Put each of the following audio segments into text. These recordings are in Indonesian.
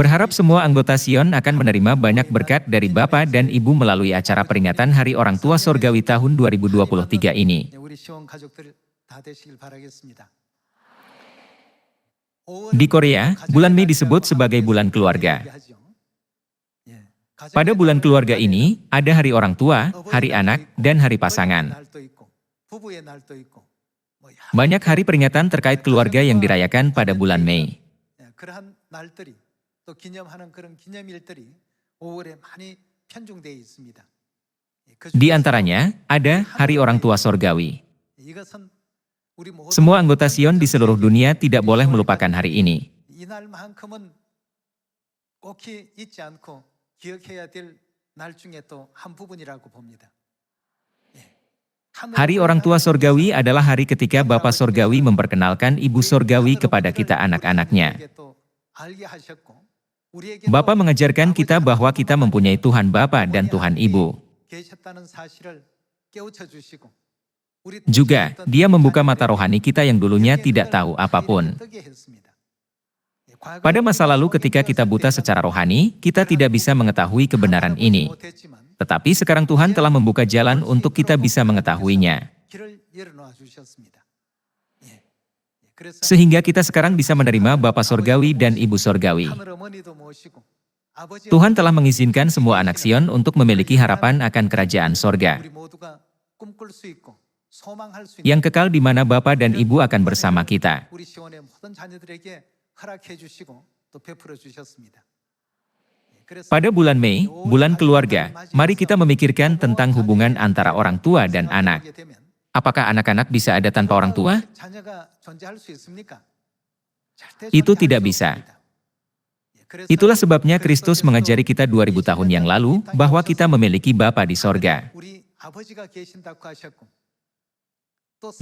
Berharap semua anggota Sion akan menerima banyak berkat dari Bapa dan Ibu melalui acara peringatan Hari Orang Tua Sorgawi tahun 2023 ini. Di Korea, bulan Mei disebut sebagai bulan keluarga. Pada bulan keluarga ini, ada Hari Orang Tua, Hari Anak, dan Hari Pasangan. Banyak hari peringatan terkait keluarga yang dirayakan pada bulan Mei. Di antaranya, ada Hari Orang Tua Sorgawi. Semua anggota Sion di seluruh dunia tidak boleh melupakan hari ini. Hari Orang Tua Sorgawi adalah hari ketika Bapa Sorgawi memperkenalkan Ibu Sorgawi kepada kita anak-anaknya. Bapa mengajarkan kita bahwa kita mempunyai Tuhan Bapa dan Tuhan Ibu. Juga, Dia membuka mata rohani kita yang dulunya tidak tahu apapun. Pada masa lalu ketika kita buta secara rohani, kita tidak bisa mengetahui kebenaran ini. Tetapi sekarang Tuhan telah membuka jalan untuk kita bisa mengetahuinya. Sehingga kita sekarang bisa menerima Bapa Sorgawi dan Ibu Sorgawi. Tuhan telah mengizinkan semua anak Sion untuk memiliki harapan akan kerajaan sorga, yang kekal di mana Bapa dan Ibu akan bersama kita. Pada bulan Mei, bulan keluarga, mari kita memikirkan tentang hubungan antara orang tua dan anak. Apakah anak-anak bisa ada tanpa orang tua? Itu tidak bisa. Itulah sebabnya Kristus mengajari kita 2000 tahun yang lalu bahwa kita memiliki Bapa di sorga.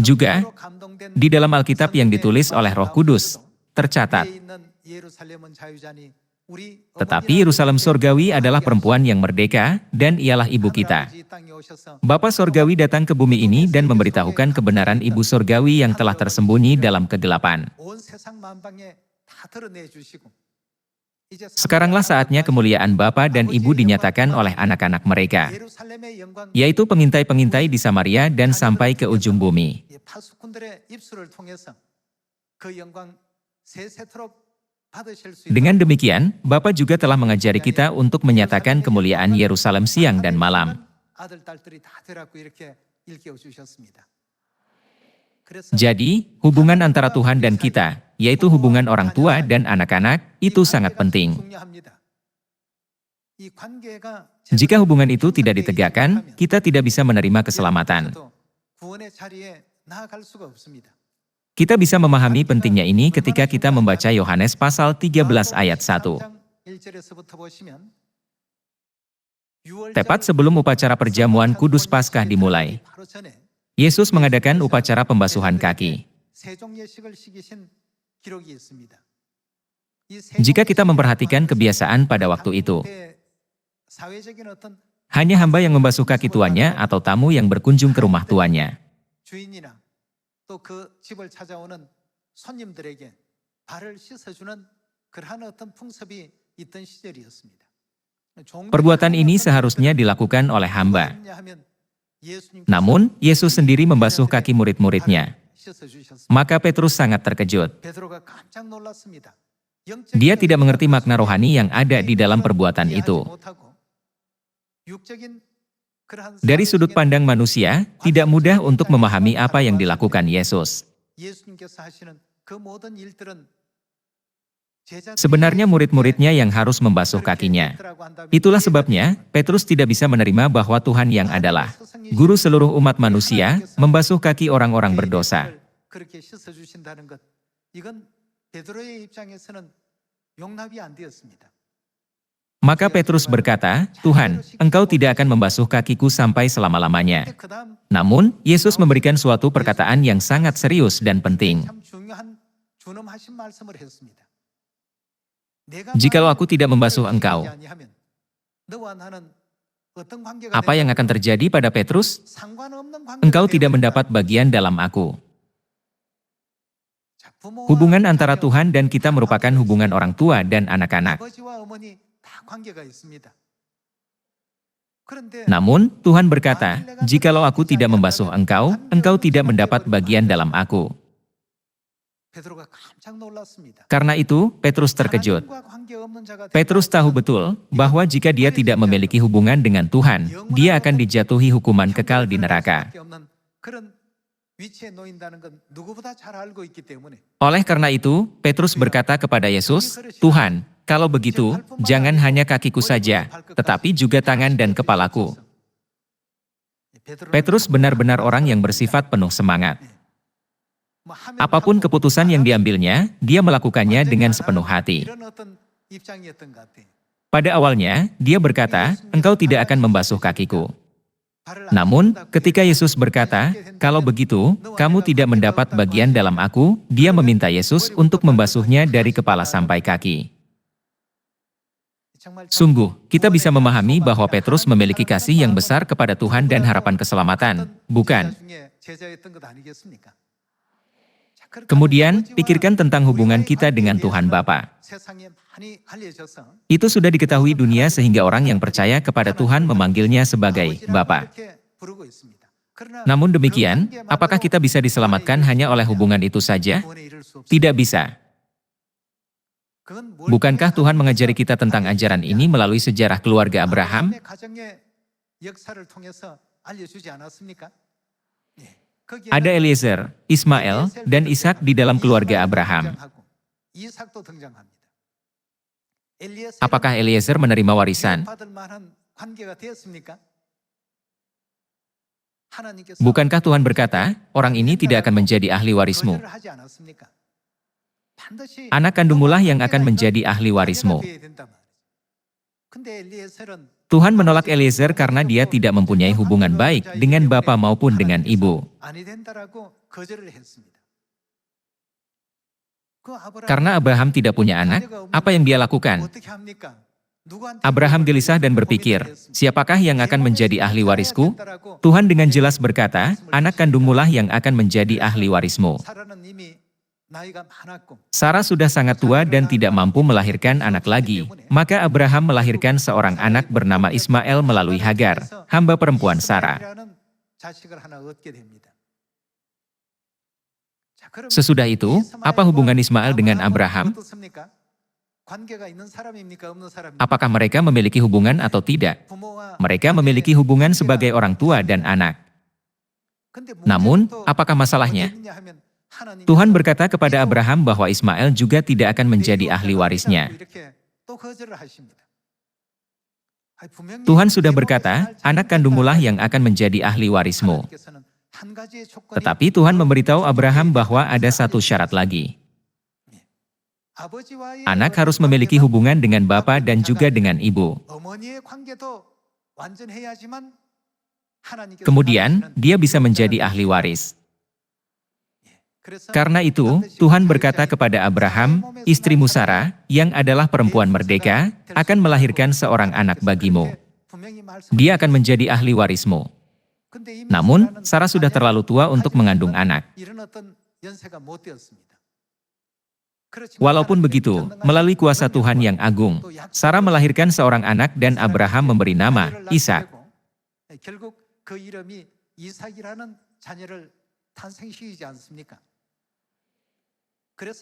Juga, di dalam Alkitab yang ditulis oleh Roh Kudus, tercatat, tetapi Yerusalem Sorgawi adalah perempuan yang merdeka, dan ialah ibu kita. Bapa Sorgawi datang ke bumi ini dan memberitahukan kebenaran Ibu Sorgawi yang telah tersembunyi dalam kegelapan. Sekaranglah saatnya kemuliaan Bapa dan Ibu dinyatakan oleh anak-anak mereka, yaitu pengintai-pengintai di Samaria dan sampai ke ujung bumi. Dengan demikian, Bapa juga telah mengajari kita untuk menyatakan kemuliaan Yerusalem siang dan malam. Jadi, hubungan antara Tuhan dan kita, yaitu hubungan orang tua dan anak-anak, itu sangat penting. Jika hubungan itu tidak ditegakkan, kita tidak bisa menerima keselamatan. Kita bisa memahami pentingnya ini ketika kita membaca Yohanes pasal 13 ayat 1. Tepat sebelum upacara perjamuan kudus Paskah dimulai, Yesus mengadakan upacara pembasuhan kaki. Jika kita memperhatikan kebiasaan pada waktu itu, hanya hamba yang membasuh kaki tuannya atau tamu yang berkunjung ke rumah tuannya. Perbuatan ini seharusnya dilakukan oleh hamba. Namun, Yesus sendiri membasuh kaki murid-muridnya. Maka Petrus sangat terkejut. Dia tidak mengerti makna rohani yang ada di dalam perbuatan itu. Dari sudut pandang manusia, tidak mudah untuk memahami apa yang dilakukan Yesus. Sebenarnya murid-muridnya yang harus membasuh kakinya. Itulah sebabnya, Petrus tidak bisa menerima bahwa Tuhan yang adalah guru seluruh umat manusia, membasuh kaki orang-orang berdosa. Maka Petrus berkata, "Tuhan, Engkau tidak akan membasuh kakiku sampai selama-lamanya." Namun, Yesus memberikan suatu perkataan yang sangat serius dan penting. "Jikalau aku tidak membasuh engkau, apa yang akan terjadi pada Petrus? Engkau tidak mendapat bagian dalam aku." Hubungan antara Tuhan dan kita merupakan hubungan orang tua dan anak-anak. Namun, Tuhan berkata, "Jikalau aku tidak membasuh engkau, engkau tidak mendapat bagian dalam aku." Karena itu, Petrus terkejut. Petrus tahu betul bahwa jika dia tidak memiliki hubungan dengan Tuhan, dia akan dijatuhi hukuman kekal di neraka. Oleh karena itu, Petrus berkata kepada Yesus, "Tuhan, kalau begitu, jangan hanya kakiku saja, tetapi juga tangan dan kepalaku." Petrus benar-benar orang yang bersifat penuh semangat. Apapun keputusan yang diambilnya, dia melakukannya dengan sepenuh hati. Pada awalnya, dia berkata, "Engkau tidak akan membasuh kakiku." Namun, ketika Yesus berkata, "Kalau begitu, kamu tidak mendapat bagian dalam aku," dia meminta Yesus untuk membasuhnya dari kepala sampai kaki. Sungguh, kita bisa memahami bahwa Petrus memiliki kasih yang besar kepada Tuhan dan harapan keselamatan, bukan? Kemudian, pikirkan tentang hubungan kita dengan Tuhan Bapa. Itu sudah diketahui dunia sehingga orang yang percaya kepada Tuhan memanggilnya sebagai Bapa. Namun demikian, apakah kita bisa diselamatkan hanya oleh hubungan itu saja? Tidak bisa. Bukankah Tuhan mengajari kita tentang ajaran ini melalui sejarah keluarga Abraham? Ada Eliezer, Ismail, dan Ishak di dalam keluarga Abraham. Apakah Eliezer menerima warisan? Bukankah Tuhan berkata, "Orang ini tidak akan menjadi ahli warismu"? Anak kandungmulah yang akan menjadi ahli warismu. Tuhan menolak Eliezer karena dia tidak mempunyai hubungan baik dengan bapa maupun dengan ibu. Karena Abraham tidak punya anak, apa yang dia lakukan? Abraham gelisah dan berpikir, "Siapakah yang akan menjadi ahli warisku?" Tuhan dengan jelas berkata, "Anak kandungmulah yang akan menjadi ahli warismu." Sarah sudah sangat tua dan tidak mampu melahirkan anak lagi, maka Abraham melahirkan seorang anak bernama Ismail melalui Hagar, hamba perempuan Sarah. Sesudah itu, apa hubungan Ismail dengan Abraham? Apakah mereka memiliki hubungan atau tidak? Mereka memiliki hubungan sebagai orang tua dan anak. Namun, apakah masalahnya? Tuhan berkata kepada Abraham bahwa Ismail juga tidak akan menjadi ahli warisnya. Tuhan sudah berkata, "Anak kandungmulah yang akan menjadi ahli warismu." Tetapi Tuhan memberitahu Abraham bahwa ada satu syarat lagi. Anak harus memiliki hubungan dengan bapa dan juga dengan ibu. Kemudian, dia bisa menjadi ahli waris. Karena itu, Tuhan berkata kepada Abraham, "Istrimu Sarah, yang adalah perempuan merdeka, akan melahirkan seorang anak bagimu. Dia akan menjadi ahli warismu." Namun, Sarah sudah terlalu tua untuk mengandung anak. Walaupun begitu, melalui kuasa Tuhan yang agung, Sarah melahirkan seorang anak dan Abraham memberi nama Ishak.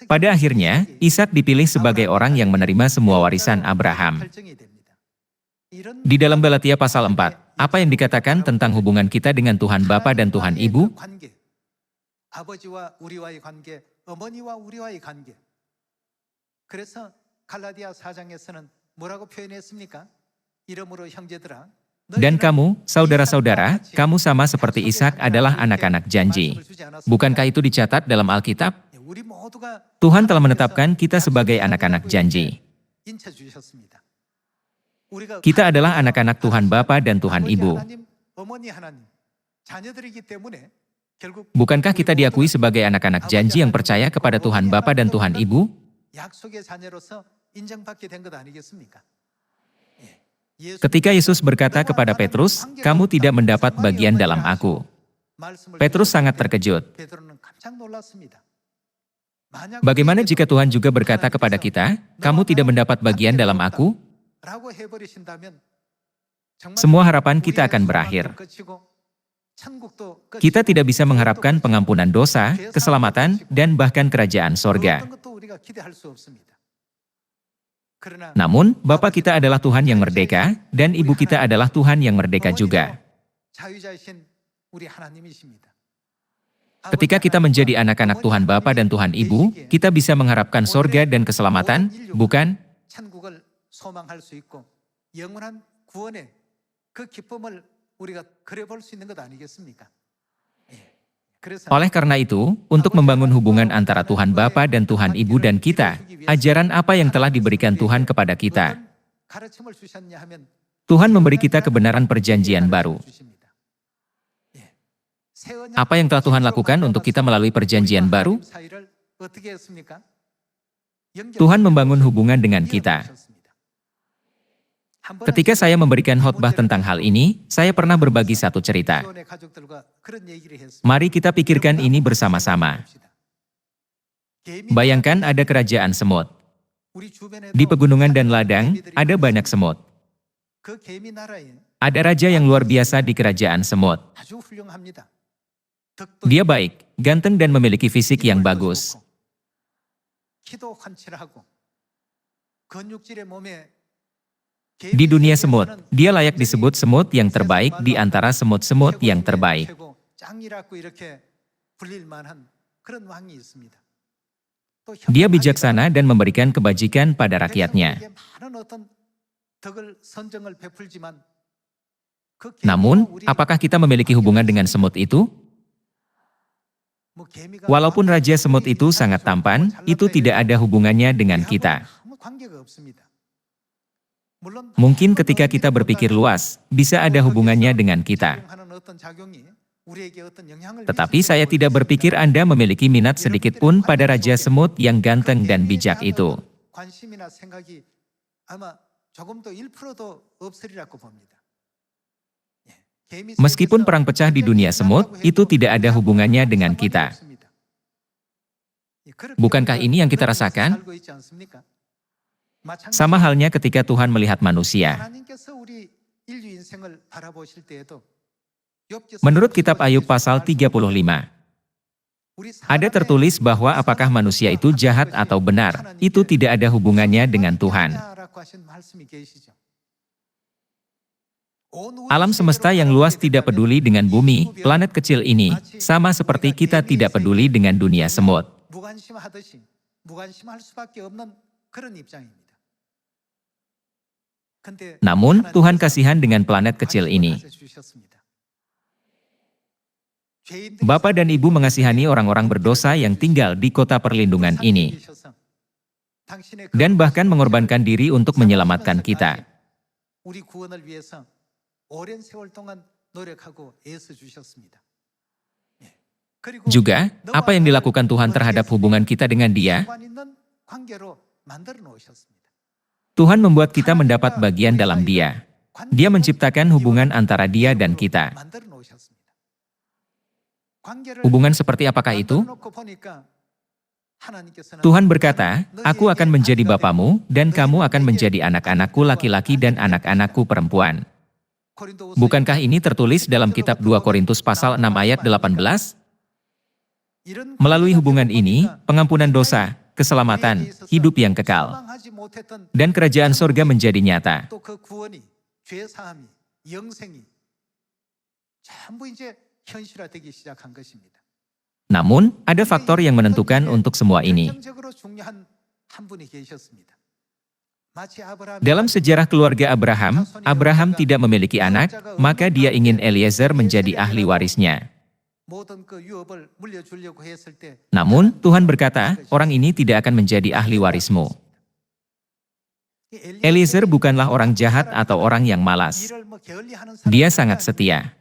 Pada akhirnya, Ishak dipilih sebagai orang yang menerima semua warisan Abraham. Di dalam Galatia pasal 4, apa yang dikatakan tentang hubungan kita dengan Tuhan Bapa dan Tuhan Ibu? Dan kamu, saudara-saudara, kamu sama seperti Ishak adalah anak-anak janji. Bukankah itu dicatat dalam Alkitab? Tuhan telah menetapkan kita sebagai anak-anak janji. Kita adalah anak-anak Tuhan Bapa dan Tuhan Ibu. Bukankah kita diakui sebagai anak-anak janji yang percaya kepada Tuhan Bapa dan Tuhan Ibu? Ketika Yesus berkata kepada Petrus, "Kamu tidak mendapat bagian dalam aku." Petrus sangat terkejut. Bagaimana jika Tuhan juga berkata kepada kita, "Kamu tidak mendapat bagian dalam Aku"? Semua harapan kita akan berakhir. Kita tidak bisa mengharapkan pengampunan dosa, keselamatan, dan bahkan kerajaan sorga. Namun, Bapa kita adalah Tuhan yang merdeka, dan Ibu kita adalah Tuhan yang merdeka juga. Ketika kita menjadi anak-anak Tuhan Bapa dan Tuhan Ibu, kita bisa mengharapkan sorga dan keselamatan, bukan? Oleh karena itu, untuk membangun hubungan antara Tuhan Bapa dan Tuhan Ibu dan kita, ajaran apa yang telah diberikan Tuhan kepada kita? Tuhan memberi kita kebenaran perjanjian baru. Apa yang telah Tuhan lakukan untuk kita melalui perjanjian baru? Tuhan membangun hubungan dengan kita. Ketika saya memberikan khotbah tentang hal ini, saya pernah berbagi satu cerita. Mari kita pikirkan ini bersama-sama. Bayangkan ada kerajaan semut. Di pegunungan dan ladang, ada banyak semut. Ada raja yang luar biasa di kerajaan semut. Dia baik, ganteng dan memiliki fisik yang bagus. Di dunia semut, dia layak disebut semut yang terbaik di antara semut-semut yang terbaik. Dia bijaksana dan memberikan kebajikan pada rakyatnya. Namun, apakah kita memiliki hubungan dengan semut itu? Walaupun raja semut itu sangat tampan, itu tidak ada hubungannya dengan kita. Mungkin ketika kita berpikir luas, bisa ada hubungannya dengan kita. Tetapi saya tidak berpikir Anda memiliki minat sedikit pun pada raja semut yang ganteng dan bijak itu. Meskipun perang pecah di dunia semut, itu tidak ada hubungannya dengan kita. Bukankah ini yang kita rasakan? Sama halnya ketika Tuhan melihat manusia. Menurut kitab Ayub pasal 35, ada tertulis bahwa apakah manusia itu jahat atau benar, itu tidak ada hubungannya dengan Tuhan. Alam semesta yang luas tidak peduli dengan bumi, planet kecil ini, sama seperti kita tidak peduli dengan dunia semut. Namun, Tuhan kasihan dengan planet kecil ini. Bapa dan Ibu mengasihani orang-orang berdosa yang tinggal di kota perlindungan ini. Dan bahkan mengorbankan diri untuk menyelamatkan kita. Juga, apa yang dilakukan Tuhan terhadap hubungan kita dengan Dia? Tuhan membuat kita mendapat bagian dalam Dia. Dia menciptakan hubungan antara Dia dan kita. Hubungan seperti apakah itu? Tuhan berkata, "Aku akan menjadi Bapamu, dan kamu akan menjadi anak-anakku laki-laki dan anak-anakku perempuan." Bukankah ini tertulis dalam kitab 2 Korintus pasal 6 ayat 18? Melalui hubungan ini, pengampunan dosa, keselamatan, hidup yang kekal, dan kerajaan sorga menjadi nyata. Namun, ada faktor yang menentukan untuk semua ini. Dalam sejarah keluarga Abraham, Abraham tidak memiliki anak, maka dia ingin Eliezer menjadi ahli warisnya. Namun, Tuhan berkata, orang ini tidak akan menjadi ahli warismu. Eliezer bukanlah orang jahat atau orang yang malas. Dia sangat setia.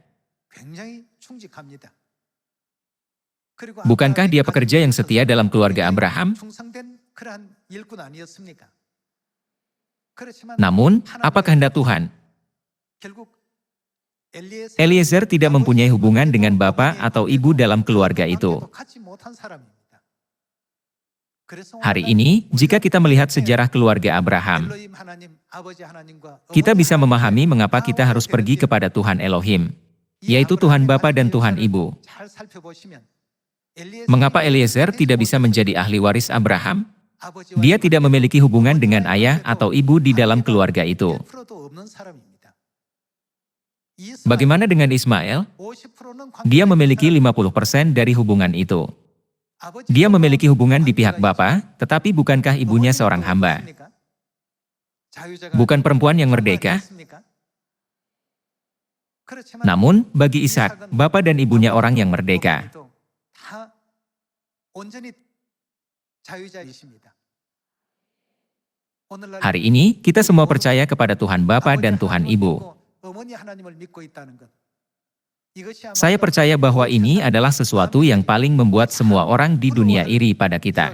Bukankah dia pekerja yang setia dalam keluarga Abraham? Namun, apa kehendak Tuhan? Eliezer tidak mempunyai hubungan dengan bapak atau ibu dalam keluarga itu. Hari ini, jika kita melihat sejarah keluarga Abraham, kita bisa memahami mengapa kita harus pergi kepada Tuhan Elohim, yaitu Tuhan Bapa dan Tuhan Ibu. Mengapa Eliezer tidak bisa menjadi ahli waris Abraham? Dia tidak memiliki hubungan dengan ayah atau ibu di dalam keluarga itu. Bagaimana dengan Ismail? Dia memiliki 50% dari hubungan itu. Dia memiliki hubungan di pihak bapa, tetapi bukankah ibunya seorang hamba? Bukan perempuan yang merdeka? Namun, bagi Ishak, bapa dan ibunya orang yang merdeka. Hari ini, kita semua percaya kepada Tuhan Bapa dan Tuhan Ibu. Saya percaya bahwa ini adalah sesuatu yang paling membuat semua orang di dunia iri pada kita.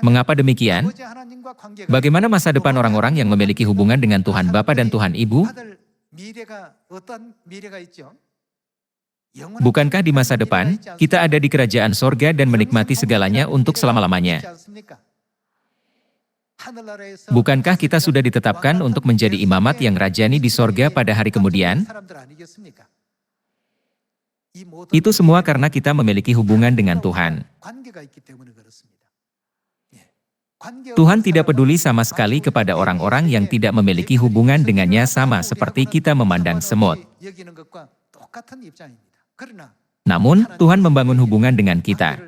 Mengapa demikian? Bagaimana masa depan orang-orang yang memiliki hubungan dengan Tuhan Bapa dan Tuhan Ibu? Bukankah di masa depan, kita ada di kerajaan sorga dan menikmati segalanya untuk selama-lamanya? Bukankah kita sudah ditetapkan untuk menjadi imamat yang rajani di sorga pada hari kemudian? Itu semua karena kita memiliki hubungan dengan Tuhan. Tuhan tidak peduli sama sekali kepada orang-orang yang tidak memiliki hubungan dengannya, sama seperti kita memandang semut. Namun, Tuhan membangun hubungan dengan kita.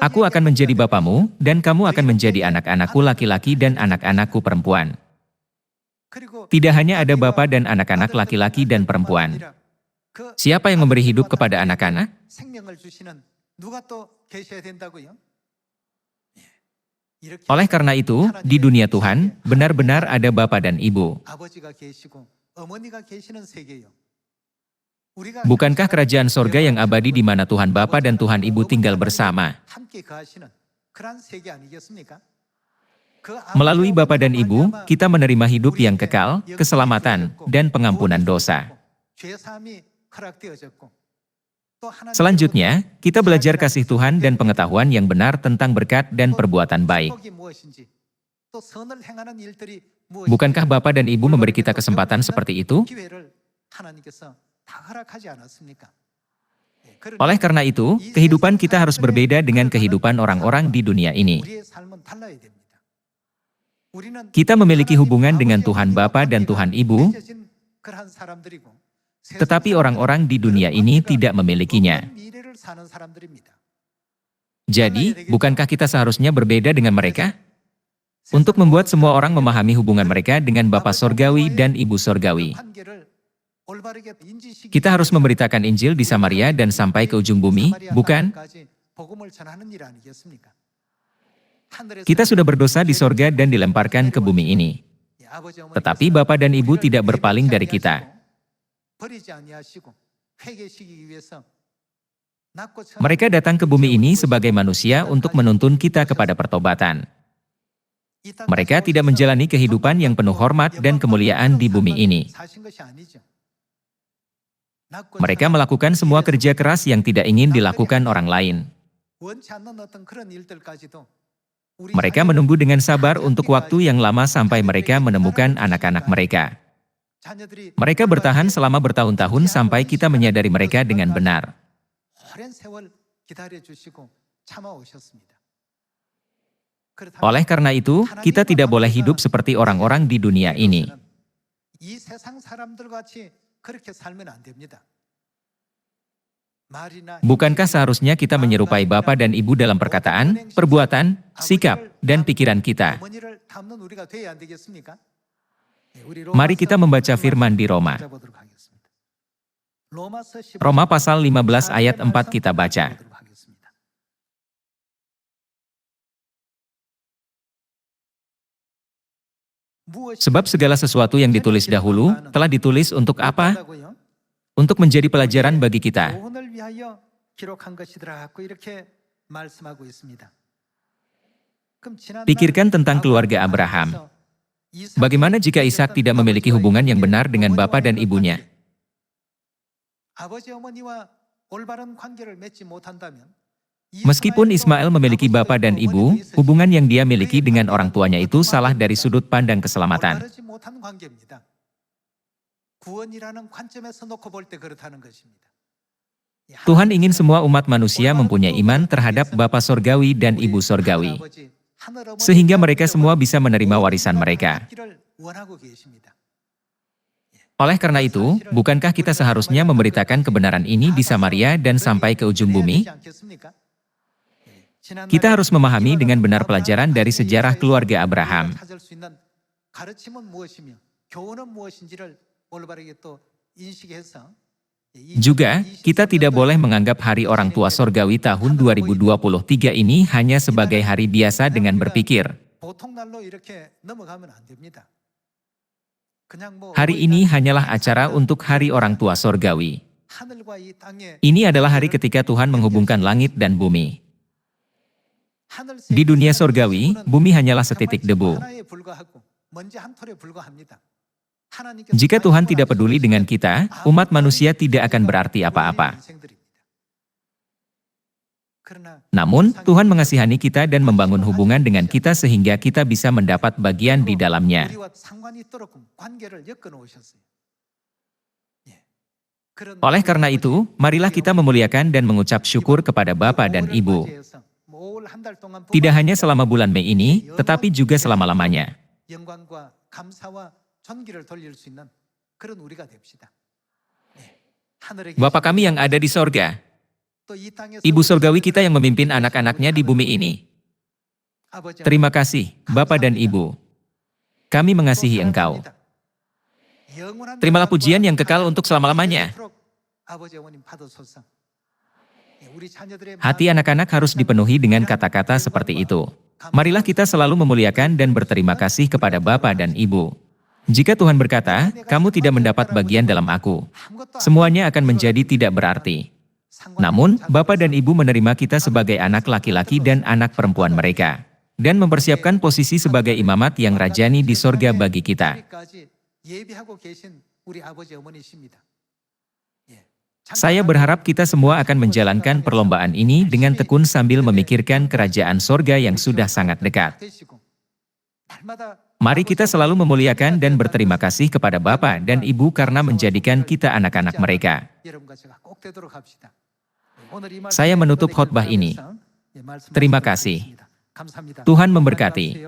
Aku akan menjadi bapamu, dan kamu akan menjadi anak-anakku laki-laki dan anak-anakku perempuan. Tidak hanya ada bapa dan anak-anak laki-laki dan perempuan. Siapa yang memberi hidup kepada anak-anak? Oleh karena itu, di dunia Tuhan, benar-benar ada bapa dan ibu. Bukankah kerajaan sorga yang abadi di mana Tuhan Bapa dan Tuhan Ibu tinggal bersama? Melalui Bapa dan Ibu, kita menerima hidup yang kekal, keselamatan, dan pengampunan dosa. Selanjutnya, kita belajar kasih Tuhan dan pengetahuan yang benar tentang berkat dan perbuatan baik. Bukankah Bapa dan Ibu memberi kita kesempatan seperti itu? Oleh karena itu, kehidupan kita harus berbeda dengan kehidupan orang-orang di dunia ini. Kita memiliki hubungan dengan Tuhan Bapa dan Tuhan Ibu, tetapi orang-orang di dunia ini tidak memilikinya. Jadi, bukankah kita seharusnya berbeda dengan mereka? Untuk membuat semua orang memahami hubungan mereka dengan Bapa Sorgawi dan Ibu Sorgawi. Kita harus memberitakan Injil di Samaria dan sampai ke ujung bumi, bukan? Kita sudah berdosa di sorga dan dilemparkan ke bumi ini. Tetapi Bapa dan Ibu tidak berpaling dari kita. Mereka datang ke bumi ini sebagai manusia untuk menuntun kita kepada pertobatan. Mereka tidak menjalani kehidupan yang penuh hormat dan kemuliaan di bumi ini. Mereka melakukan semua kerja keras yang tidak ingin dilakukan orang lain. Mereka menunggu dengan sabar untuk waktu yang lama sampai mereka menemukan anak-anak mereka. Mereka bertahan selama bertahun-tahun sampai kita menyadari mereka dengan benar. Oleh karena itu, kita tidak boleh hidup seperti orang-orang di dunia ini. Bukankah seharusnya kita menyerupai Bapa dan Ibu dalam perkataan, perbuatan, sikap, dan pikiran kita? Mari kita membaca firman di Roma. Roma pasal 15 ayat 4 kita baca. Sebab segala sesuatu yang ditulis dahulu, telah ditulis untuk apa? Untuk menjadi pelajaran bagi kita. Pikirkan tentang keluarga Abraham. Bagaimana jika Ishak tidak memiliki hubungan yang benar dengan bapa dan ibunya? Meskipun Ismail memiliki bapak dan ibu, hubungan yang dia miliki dengan orang tuanya itu salah dari sudut pandang keselamatan. Tuhan ingin semua umat manusia mempunyai iman terhadap Bapa Sorgawi dan Ibu Sorgawi, sehingga mereka semua bisa menerima warisan mereka. Oleh karena itu, bukankah kita seharusnya memberitakan kebenaran ini di Samaria dan sampai ke ujung bumi? Kita harus memahami dengan benar pelajaran dari sejarah keluarga Abraham. Juga, kita tidak boleh menganggap Hari Orang Tua Sorgawi tahun 2023 ini hanya sebagai hari biasa dengan berpikir, hari ini hanyalah acara untuk Hari Orang Tua Sorgawi. Ini adalah hari ketika Tuhan menghubungkan langit dan bumi. Di dunia sorgawi, bumi hanyalah setitik debu. Jika Tuhan tidak peduli dengan kita, umat manusia tidak akan berarti apa-apa. Namun, Tuhan mengasihani kita dan membangun hubungan dengan kita sehingga kita bisa mendapat bagian di dalamnya. Oleh karena itu, marilah kita memuliakan dan mengucap syukur kepada Bapa dan Ibu. Tidak hanya selama bulan Mei ini, tetapi juga selama-lamanya. Bapa kami yang ada di sorga, Ibu Sorgawi kita yang memimpin anak-anaknya di bumi ini. Terima kasih, Bapa dan Ibu. Kami mengasihi Engkau. Terimalah pujian yang kekal untuk selama-lamanya. Hati anak-anak harus dipenuhi dengan kata-kata seperti itu. Marilah kita selalu memuliakan dan berterima kasih kepada Bapa dan Ibu. Jika Tuhan berkata, kamu tidak mendapat bagian dalam aku, semuanya akan menjadi tidak berarti. Namun, Bapa dan Ibu menerima kita sebagai anak laki-laki dan anak perempuan mereka, dan mempersiapkan posisi sebagai imamat yang rajani di sorga bagi kita. Saya berharap kita semua akan menjalankan perlombaan ini dengan tekun sambil memikirkan kerajaan sorga yang sudah sangat dekat. Mari kita selalu memuliakan dan berterima kasih kepada Bapa dan Ibu karena menjadikan kita anak-anak mereka. Saya menutup khotbah ini. Terima kasih. Tuhan memberkati.